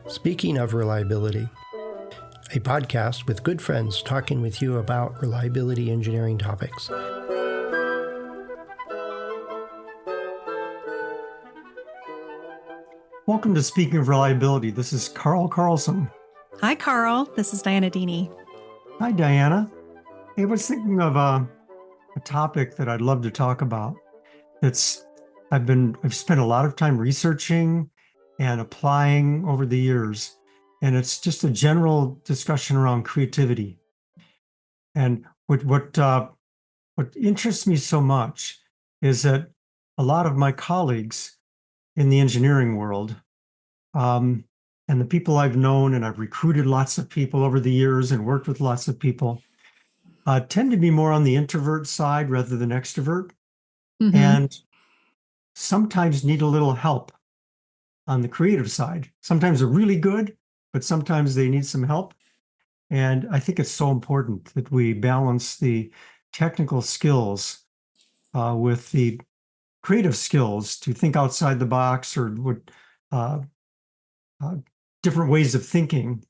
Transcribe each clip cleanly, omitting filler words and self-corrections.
Speaking of reliability, a podcast with good friends talking with you about reliability engineering topics. Welcome to Speaking of Reliability. This is Carl Carlson. Hi, Carl. This is Dianna Dini. Hi, Dianna. Hey, I was thinking of a topic that I'd love to talk about. I've spent a lot of time researching and applying over the years, and it's just a general discussion around creativity. And what interests me so much is that a lot of my colleagues in the engineering world, and the people I've known, and I've recruited lots of people over the years and worked with lots of people, tend to be more on the introvert side rather than extrovert, and sometimes need a little help on the creative side. Sometimes they're really good, but sometimes they need some help. And I think it's so important that we balance the technical skills with the creative skills to think outside the box or different ways of thinking.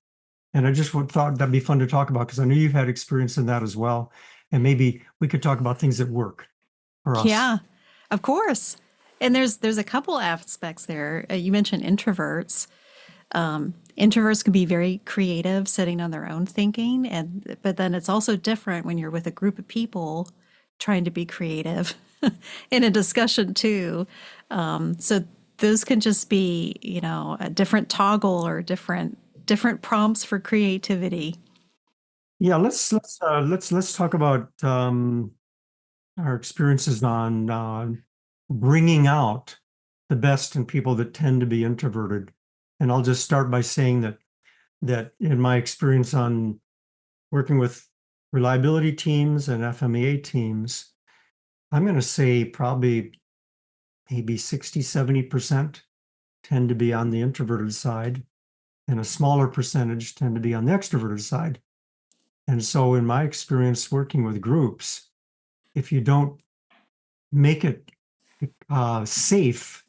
And I just thought that'd be fun to talk about because I know you've had experience in that as well. And maybe we could talk about things that work for us. Yeah, of course. And there's a couple aspects there. You mentioned introverts. Introverts can be very creative, sitting on their own thinking, but then it's also different when you're with a group of people trying to be creative in a discussion too. So those can just be, a different toggle or different prompts for creativity. Yeah, let's talk about our experiences on bringing out the best in people that tend to be introverted. And I'll just start by saying that in my experience on working with reliability teams and FMEA teams, I'm going to say probably maybe 60, 70% tend to be on the introverted side, and a smaller percentage tend to be on the extroverted side. And so in my experience working with groups, if you don't make it safe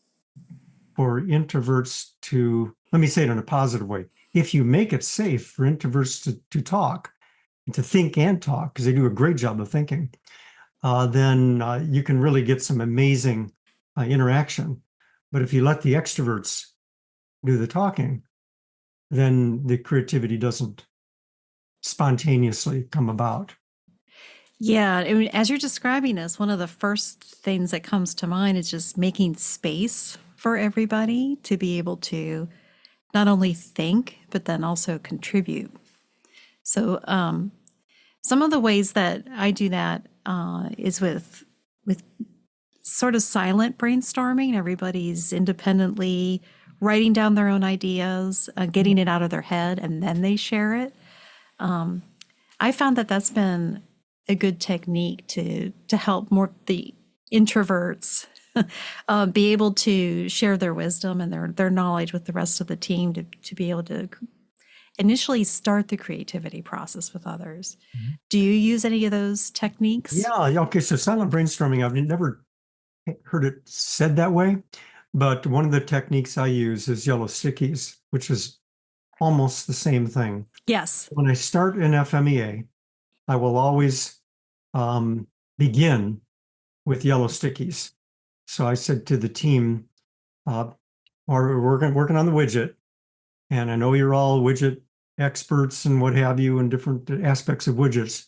for introverts to, let me say it in a positive way, if you make it safe for introverts to talk, to think and talk, because they do a great job of thinking, then you can really get some amazing interaction. But if you let the extroverts do the talking, then the creativity doesn't spontaneously come about. Yeah, I mean, as you're describing this, one of the first things that comes to mind is just making space for everybody to be able to not only think, but then also contribute. So some of the ways that I do that is with sort of silent brainstorming. Everybody's independently writing down their own ideas, getting it out of their head, and then they share it. I found that that's been a good technique to help more the introverts be able to share their wisdom and their knowledge with the rest of the team to be able to initially start the creativity process with others. Do you use any of those techniques? Yeah, okay, so silent brainstorming, I've never heard it said that way, but one of the techniques I use is yellow stickies, which is almost the same thing. Yes. When I start in FMEA, I will always begin with yellow stickies. So I said to the team, or we're working on the widget, and I know you're all widget experts and what have you in different aspects of widgets.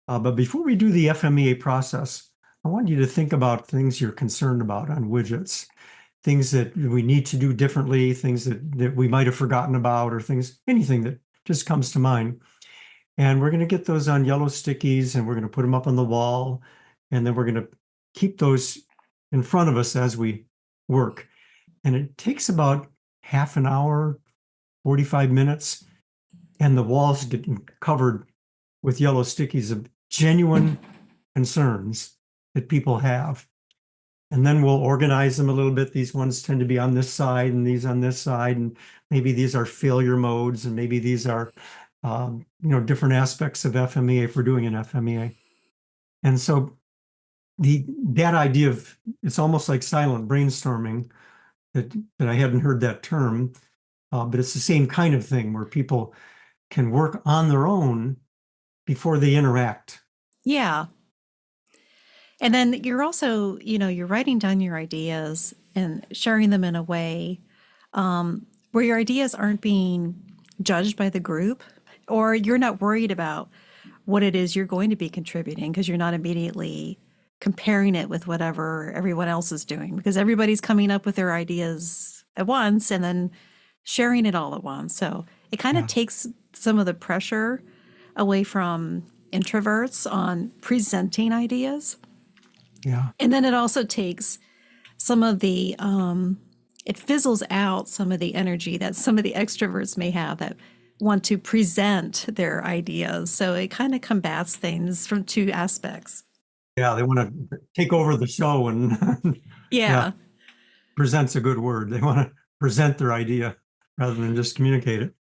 But before we do the FMEA process, I want you to think about things you're concerned about on widgets, things that we need to do differently, things that we might have forgotten about, or anything that just comes to mind. And we're going to get those on yellow stickies, and we're going to put them up on the wall, and then we're going to keep those in front of us as we work. And it takes about half an hour, 45 minutes, and the walls get covered with yellow stickies of genuine concerns that people have. And then we'll organize them a little bit. These ones tend to be on this side and these on this side, and maybe these are failure modes, and maybe these are different aspects of FMEA if we're doing an FMEA. And so that idea of, it's almost like silent brainstorming, that I hadn't heard that term, but it's the same kind of thing where people can work on their own before they interact. Yeah. And then you're also, you're writing down your ideas and sharing them in a way where your ideas aren't being judged by the group, or you're not worried about what it is you're going to be contributing because you're not immediately comparing it with whatever everyone else is doing, because everybody's coming up with their ideas at once and then sharing it all at once. So it kind of takes some of the pressure away from introverts on presenting ideas. Yeah. And then it also takes some of the, it fizzles out some of the energy that some of the extroverts may have that want to present their ideas. So it kind of combats things from two aspects. Yeah, they want to take over the show and Yeah. present's a good word. They want to present their idea rather than just communicate it.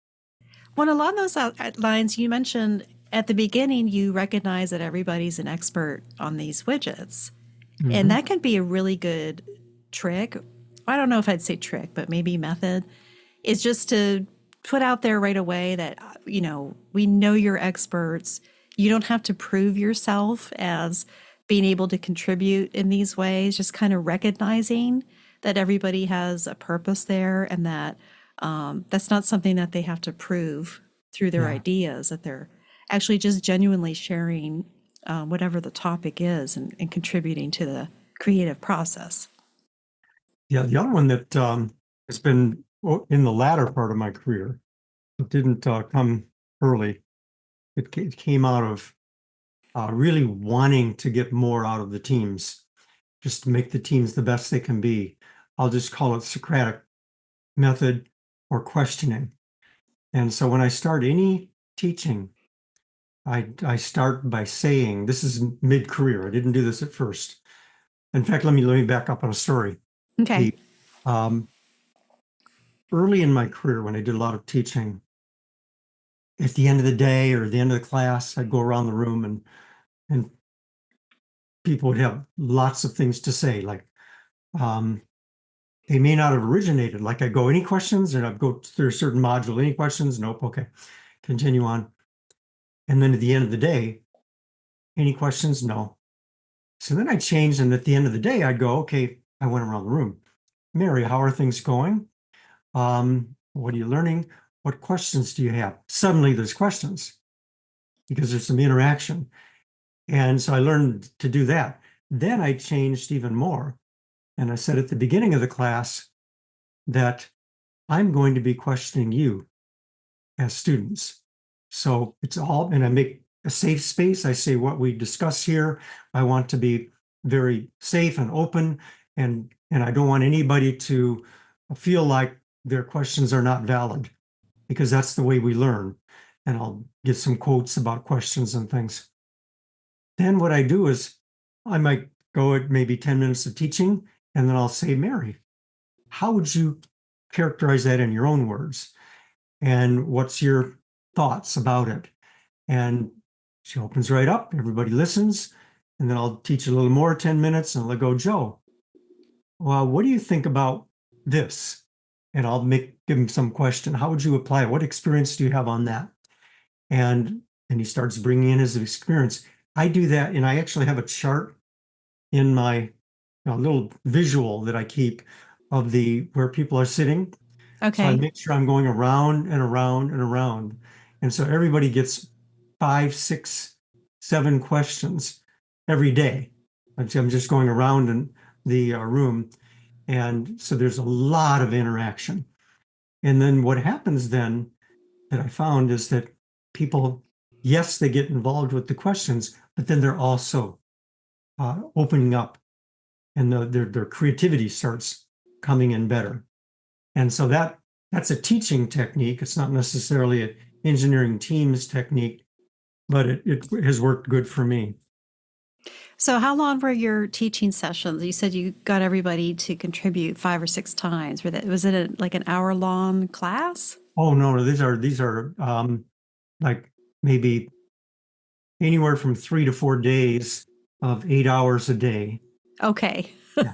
Well, along those lines, you mentioned at the beginning, you recognize that everybody's an expert on these widgets. Mm-hmm. And that can be a really good trick. I don't know if I'd say trick, but maybe method is just to put out there right away that, we know you're experts. You don't have to prove yourself as being able to contribute in these ways, just kind of recognizing that everybody has a purpose there and that that's not something that they have to prove through their ideas, that they're actually just genuinely sharing whatever the topic is and contributing to the creative process. Yeah, the other one that has been in the latter part of my career, it didn't come early. It came out of really wanting to get more out of the teams, just to make the teams the best they can be. I'll just call it Socratic method or questioning. And so when I start any teaching, I start by saying, this is mid-career. I didn't do this at first. In fact, let me back up on a story. Okay. Early in my career, when I did a lot of teaching, at the end of the day or the end of the class, I'd go around the room and people would have lots of things to say. Like they may not have originated. Like I'd go, any questions? And I'd go through a certain module. Any questions? Nope. Okay. Continue on. And then at the end of the day, any questions? No. So then I changed. And at the end of the day, I'd go, okay, I went around the room. Mary, how are things going? What are you learning? What questions do you have? Suddenly there's questions because there's some interaction. And so I learned to do that. Then I changed even more. And I said at the beginning of the class that I'm going to be questioning you as students. So it's all, and I make a safe space. I say what we discuss here. I want to be very safe and open, and I don't want anybody to feel like their questions are not valid, because that's the way we learn. And I'll get some quotes about questions and things. Then what I do is I might go at maybe 10 minutes of teaching, and then I'll say, Mary, how would you characterize that in your own words? And what's your thoughts about it? And she opens right up, everybody listens, and then I'll teach a little more, 10 minutes, and I'll go, Joe, well, what do you think about this? And I'll give him some question. How would you apply it? What experience do you have on that? And he starts bringing in his experience. I do that, and I actually have a chart in my little visual that I keep of where people are sitting. Okay. So I make sure I'm going around and around and around. And so everybody gets 5, 6, 7 questions every day. I'm just going around in the room. And so there's a lot of interaction. And then what happens then that I found is that people, yes, they get involved with the questions, but then they're also opening up, and their creativity starts coming in better. And so that's a teaching technique. It's not necessarily an engineering teams technique, but it has worked good for me. So how long were your teaching sessions? You said you got everybody to contribute 5 or 6 times. Was it like an hour-long class? Oh, no, these are like maybe anywhere from 3 to 4 days of 8 hours a day. Okay.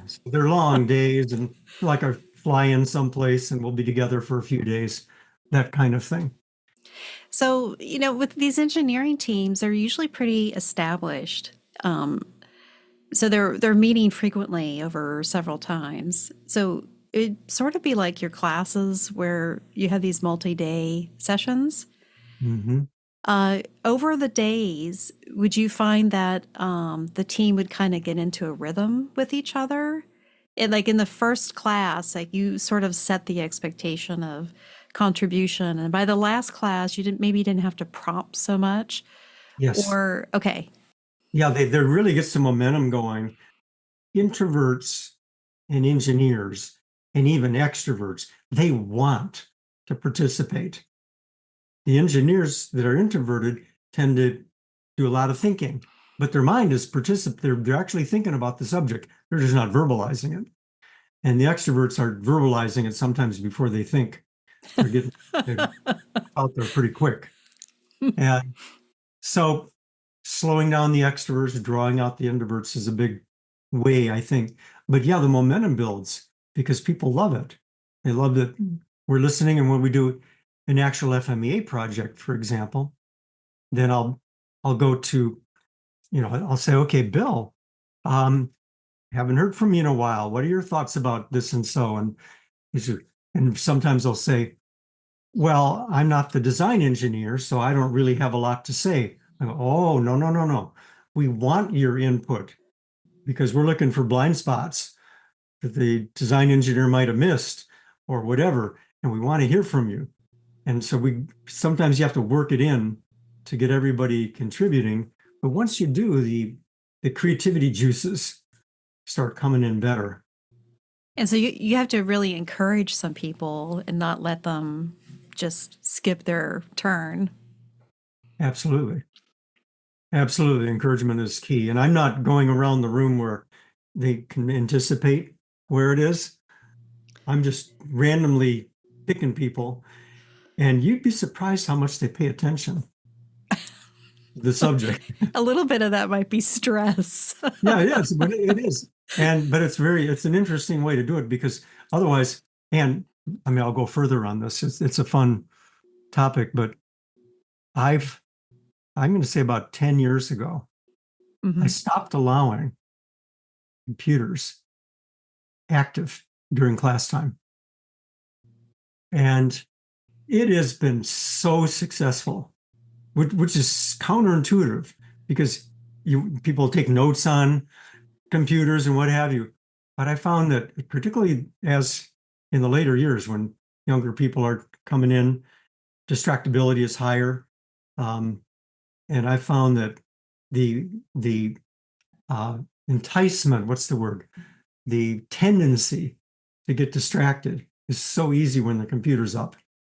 So they're long days, and like I fly in someplace and we'll be together for a few days. that kind of thing. So, with these engineering teams, they're usually pretty established. So they're meeting frequently over several times. So it'd sort of be like your classes where you have these multi-day sessions. Mm-hmm. Over the days, would you find that the team would kind of get into a rhythm with each other? And like in the first class, like you sort of set the expectation of contribution, and by the last class, you didn't have to prompt so much. Yes. Or okay, Yeah, there really gets some momentum going. Introverts and engineers and even extroverts, they want to participate. The engineers that are introverted tend to do a lot of thinking, but their mind is they're actually thinking about the subject. They're just not verbalizing it. And the extroverts are verbalizing it sometimes before they think. They're out there pretty quick. And so slowing down the extroverts, drawing out the introverts is a big way, I think. But yeah, the momentum builds because people love it. They love that we're listening. And when we do an actual FMEA project, for example, then I'll go to, I'll say, okay, Bill, haven't heard from you in a while. What are your thoughts about this and so? And sometimes I'll say, well, I'm not the design engineer, so I don't really have a lot to say. I go, oh, no, no, no, no. We want your input because we're looking for blind spots that the design engineer might have missed or whatever, and we want to hear from you. And so sometimes you have to work it in to get everybody contributing. But once you do, the creativity juices start coming in better. and so you have to really encourage some people and not let them just skip their turn. Absolutely. Absolutely. Encouragement is key. And I'm not going around the room where they can anticipate where it is. I'm just randomly picking people. And you'd be surprised how much they pay attention to the subject. A little bit of that might be stress. Yeah, it is, but it is. But it's an interesting way to do it because otherwise, and I mean, I'll go further on this. It's a fun topic, but I'm going to say about 10 years ago, I stopped allowing computers active during class time. And it has been so successful, which is counterintuitive because people take notes on computers and what have you. But I found that particularly as in the later years when younger people are coming in, distractibility is higher. And I found that the enticement, what's the word? The tendency to get distracted is so easy when the computer's up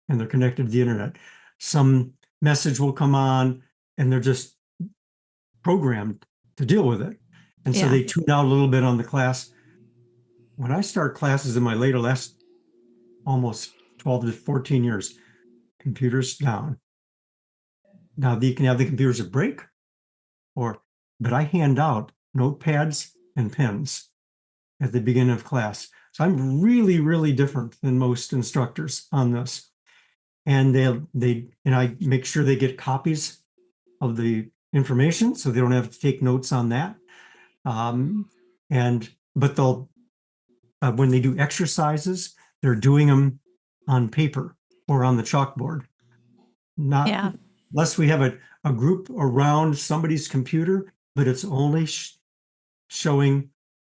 and they're connected to the internet. Some message will come on and they're just programmed to deal with it. And so they tune out a little bit on the class. When I start classes in my last almost 12 to 14 years, computers down. Now you can have the computers at break, but I hand out notepads and pens at the beginning of class. So I'm really, really different than most instructors on this. And I make sure they get copies of the information so they don't have to take notes on that. But they'll when they do exercises, they're doing them on paper or on the chalkboard. Not unless we have a group around somebody's computer, but it's only showing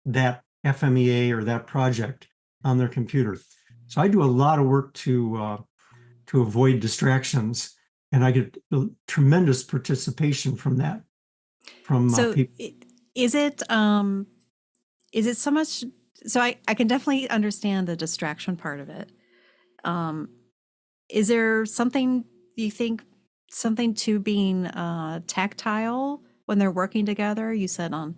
that FMEA or that project on their computer. So I do a lot of work to avoid distractions, and I get tremendous participation from that. So people. Is it so much? So I can definitely understand the distraction part of it. Is there something you think to being tactile when they're working together? You said on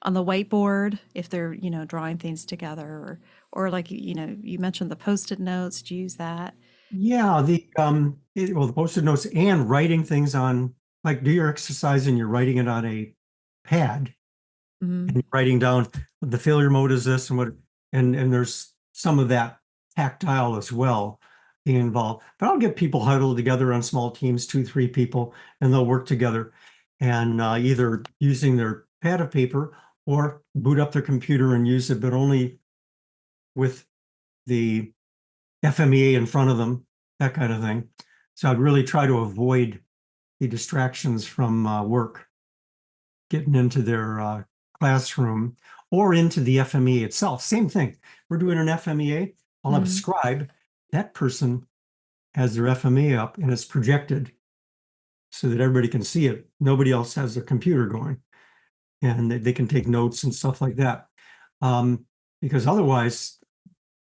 the whiteboard if they're drawing things together, or like you mentioned the Post-it notes. Do you use that? Yeah, the Post-it notes and writing things on, like do your exercise and you're writing it on a pad. And you're writing down the failure mode is this and what, and there's some of that tactile as well. being involved. But I'll get people huddled together on small teams, 2, 3 people, and they'll work together and either using their pad of paper or boot up their computer and use it, but only with the FMEA in front of them, that kind of thing. So I'd really try to avoid the distractions from work, getting into their classroom or into the FMEA itself. Same thing. We're doing an FMEA. I'll have a scribe. That person has their FMEA up and it's projected so that everybody can see it. Nobody else has their computer going, and they can take notes and stuff like that. Because otherwise,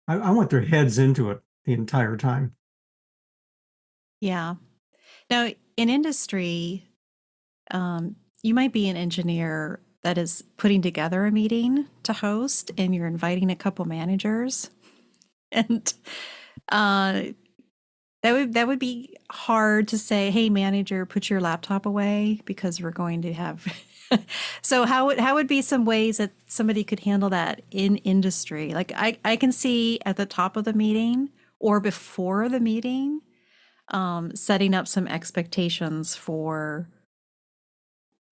I want their heads into it the entire time. Yeah. Now, in industry, you might be an engineer that is putting together a meeting to host, and you're inviting a couple managers, and that would be hard to say, "Hey, manager, put your laptop away because we're going to have." So how would be some ways that somebody could handle that in industry? Like I can see at the top of the meeting or before the meeting, setting up some expectations for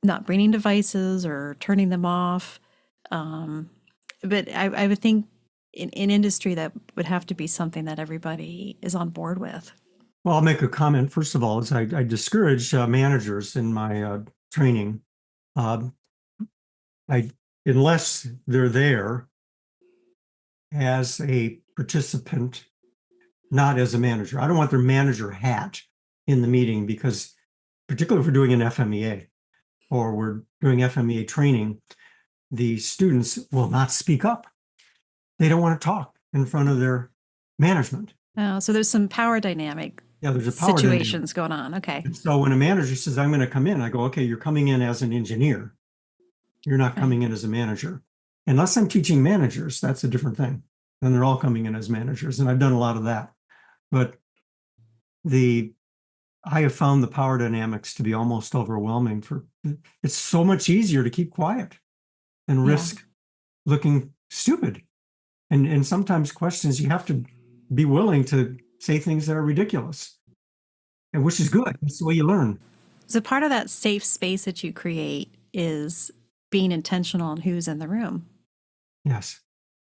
not bringing devices or turning them off. But I would think in industry that would have to be something that everybody is on board with. Well, I'll make a comment. First of all, is I discourage managers in my training. Unless they're there as a participant, not as a manager. I don't want their manager hat in the meeting, because particularly if we're doing an FMEA or we're doing FMEA training, the students will not speak up. They don't want to talk in front of their management. Oh, so there's some power dynamic there's a power situations going on. Okay. And so when a manager says, I'm going to come in, I go, okay, you're coming in as an engineer. You're not coming in as a manager. Unless I'm teaching managers, that's a different thing. Then they're all coming in as managers. And I've done a lot of that. But I have found the power dynamics to be almost overwhelming. It's so much easier to keep quiet and risk looking stupid. And sometimes questions, you have to be willing to say things that are ridiculous, and which is good. That's the way you learn. So part of that safe space that you create is being intentional on who's in the room. Yes.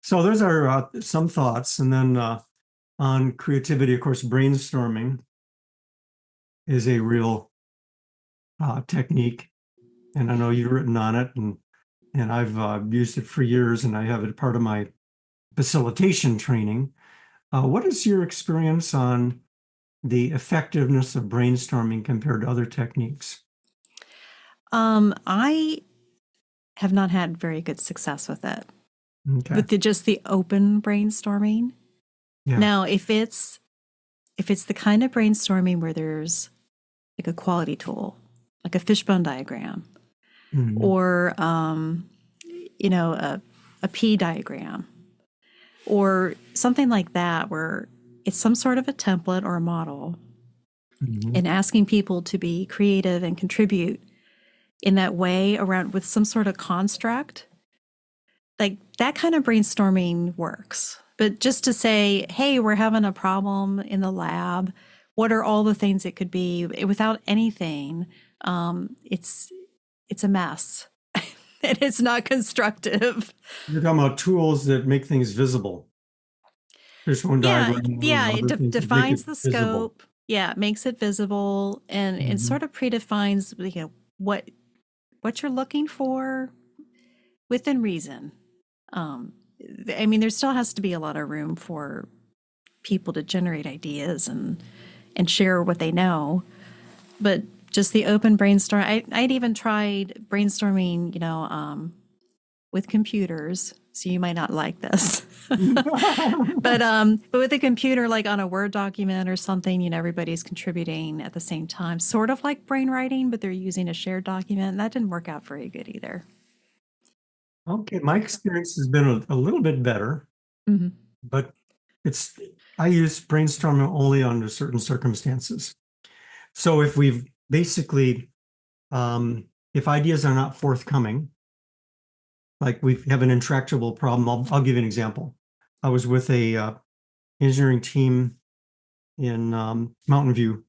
So those are some thoughts. And then on creativity, of course, brainstorming is a real technique. And I know you've written on it, and I've used it for years, and I have it part of my facilitation training. What is your experience on the effectiveness of brainstorming compared to other techniques? I have not had very good success with it. Okay. With just the open brainstorming. Yeah. Now, if it's the kind of brainstorming where there's like a quality tool, like a fishbone diagram, or a P diagram, or something like that, where it's some sort of a template or a model, and asking people to be creative and contribute in that way around with some sort of construct, like that kind of brainstorming works. But just to say, hey, we're having a problem in the lab, what are all the things it could be, without anything, it's a mess. And it's not constructive. You're talking about tools that make things visible. There's one diagram. Yeah, it defines the visible. scope. Yeah, it makes it visible, and it sort of predefines, what you're looking for within reason. I mean, there still has to be a lot of room for people to generate ideas and share what they know, but just the open brainstorm. I'd even tried brainstorming, with computers. So you might not like this, but with a computer, like on a Word document or something, everybody's contributing at the same time, sort of like brainwriting, but they're using a shared document. That didn't work out very good either. Okay, my experience has been a little bit better, but I use brainstorming only under certain circumstances. So if we've basically, if ideas are not forthcoming, like we have an intractable problem, I'll give you an example. I was with a engineering team in Mountain View,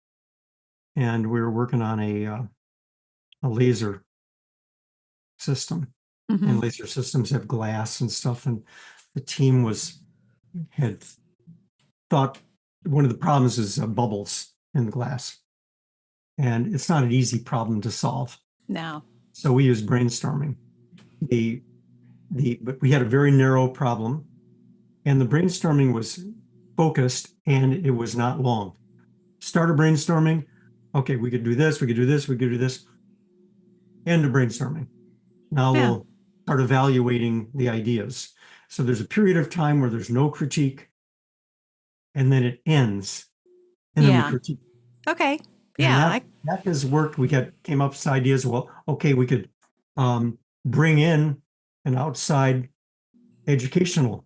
and we were working on a laser system. Mhm. And laser systems have glass and stuff, and the team had thought one of the problems is bubbles in the glass, and it's not an easy problem to solve. No. So we used brainstorming. But we had a very narrow problem, and the brainstorming was focused, and it was not long. Started brainstorming. Okay, we could do this, we could do this, we could do this. End of brainstorming. Now Yeah. we'll start evaluating the ideas. So there's a period of time where there's no critique, and then it ends, and then we Yeah. critique. Okay. And Yeah. that has worked. We came up with ideas. Well, okay, we could bring in an outside educational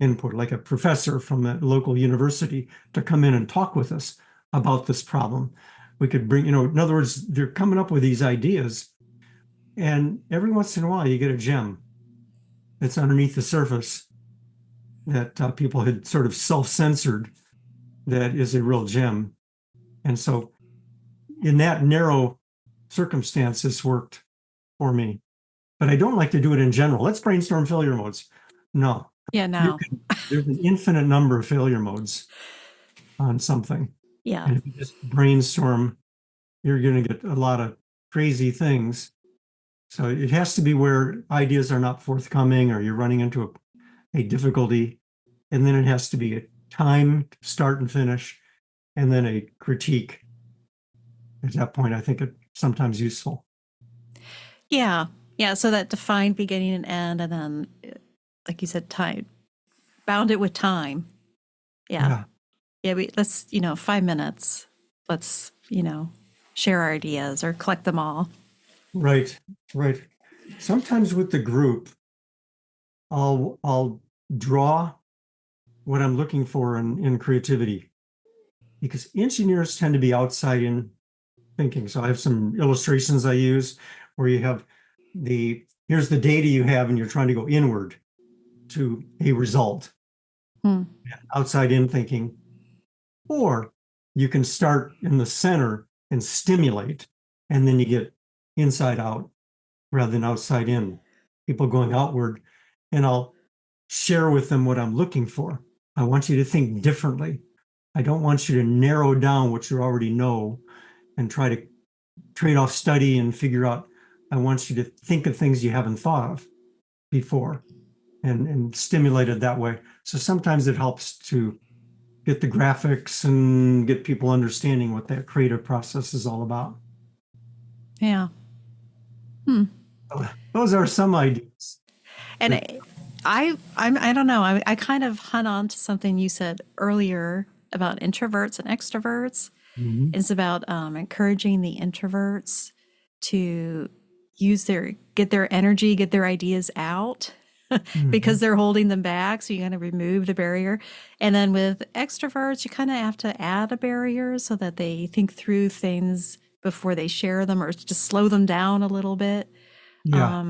input, like a professor from a local university, to come in and talk with us about this problem. We could bring, in other words, they're coming up with these ideas, and every once in a while you get a gem that's underneath the surface that people had sort of self-censored that is a real gem. And so in that narrow circumstance, this worked for me. But I don't like to do it in general. Let's brainstorm failure modes. No, Yeah. No. there's an infinite number of failure modes on something. Yeah. And if you just brainstorm, you're going to get a lot of crazy things. So it has to be where ideas are not forthcoming or you're running into a difficulty. And then it has to be a time to start and finish, and then a critique. At that point, I think it's sometimes useful. Yeah. Yeah. So that defined beginning and end, and then, like you said, time, bound it with time. Yeah. Let's, 5 minutes. Let's, share our ideas or collect them all. Right. Sometimes with the group, I'll draw what I'm looking for in creativity, because engineers tend to be outside in thinking. So I have some illustrations I use where you have here's the data you have, and you're trying to go inward to a result. Outside in thinking. Or you can start in the center and stimulate, and then you get inside out rather than outside in. People going outward, and I'll share with them what I'm looking for. I want you to think differently. I don't want you to narrow down what you already know and try to trade off study and figure out. I want you to think of things you haven't thought of before and stimulate it that way. So sometimes it helps to get the graphics and get people understanding what that creative process is all about. Yeah. Those are some ideas. And I don't know. I kind of hung on to something you said earlier about introverts and extroverts. Mhm. It's about encouraging the introverts to get their energy, get their ideas out because they're holding them back. So you kind of remove the barrier. And then with extroverts, you kind of have to add a barrier so that they think through things before they share them, or just slow them down a little bit. Yeah.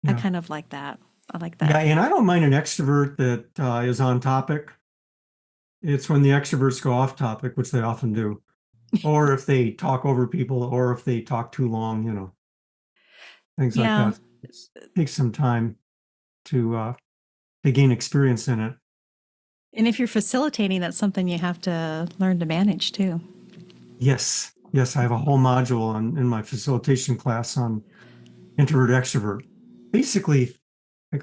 I kind of like that. I like that. Yeah, and I don't mind an extrovert that is on topic. It's when the extroverts go off topic, which they often do, or if they talk over people, or if they talk too long, things like Yeah. that. It takes some time to gain experience in it. And if you're facilitating, that's something you have to learn to manage too. Yes, I have a whole module in my facilitation class on introvert extrovert. Basically,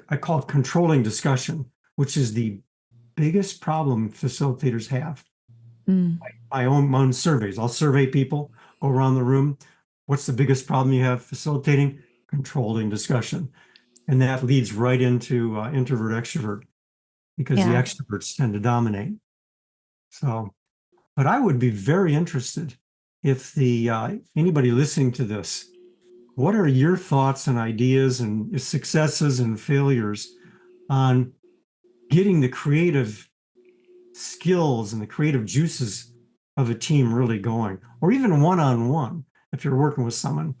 I call it controlling discussion, which is the biggest problem facilitators have. My own surveys. I'll survey people, go around the room. What's the biggest problem you have facilitating? Controlling discussion. And that leads right into introvert extrovert, because the Yeah. extroverts tend to dominate. So, but I would be very interested if anybody listening to this, what are your thoughts and ideas and successes and failures on getting the creative skills and the creative juices of a team really going, or even one-on-one, if you're working with someone,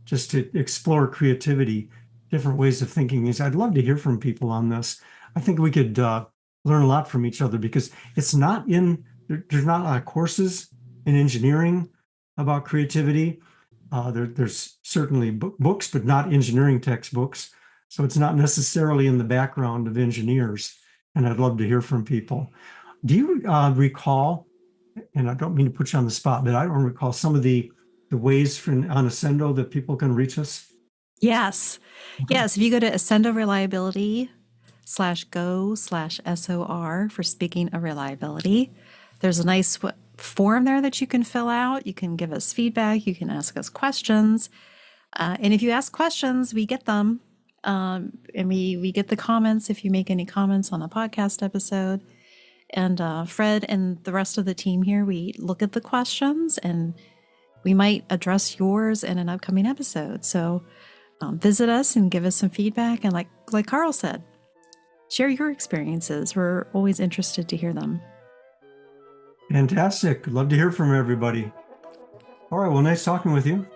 just to explore creativity, different ways of thinking. I'd love to hear from people on this. I think we could learn a lot from each other, because it's not in there's not a lot of courses in engineering about creativity. There's certainly books, but not engineering textbooks. So it's not necessarily in the background of engineers. And I'd love to hear from people. Do you recall, and I don't mean to put you on the spot, but I don't recall some of the ways on Ascendo that people can reach us? Yes. Yes. If you go to Ascendo Reliability /go/SOR for speaking of reliability, there's a nice form there that you can fill out. You can give us feedback. You can ask us questions. And if you ask questions, we get them. And we get the comments if you make any comments on a podcast episode. And Fred and the rest of the team here, we look at the questions and we might address yours in an upcoming episode. So visit us and give us some feedback. And like Carl said, share your experiences. We're always interested to hear them. Fantastic. Love to hear from everybody. All right. Well, nice talking with you.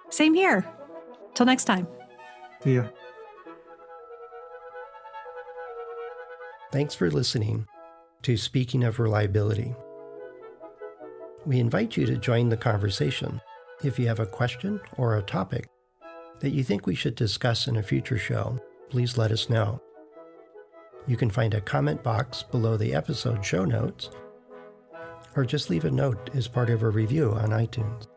Same here. Till next time. See ya. Thanks for listening to Speaking of Reliability. We invite you to join the conversation. If you have a question or a topic that you think we should discuss in a future show, please let us know. You can find a comment box below the episode show notes, or just leave a note as part of a review on iTunes.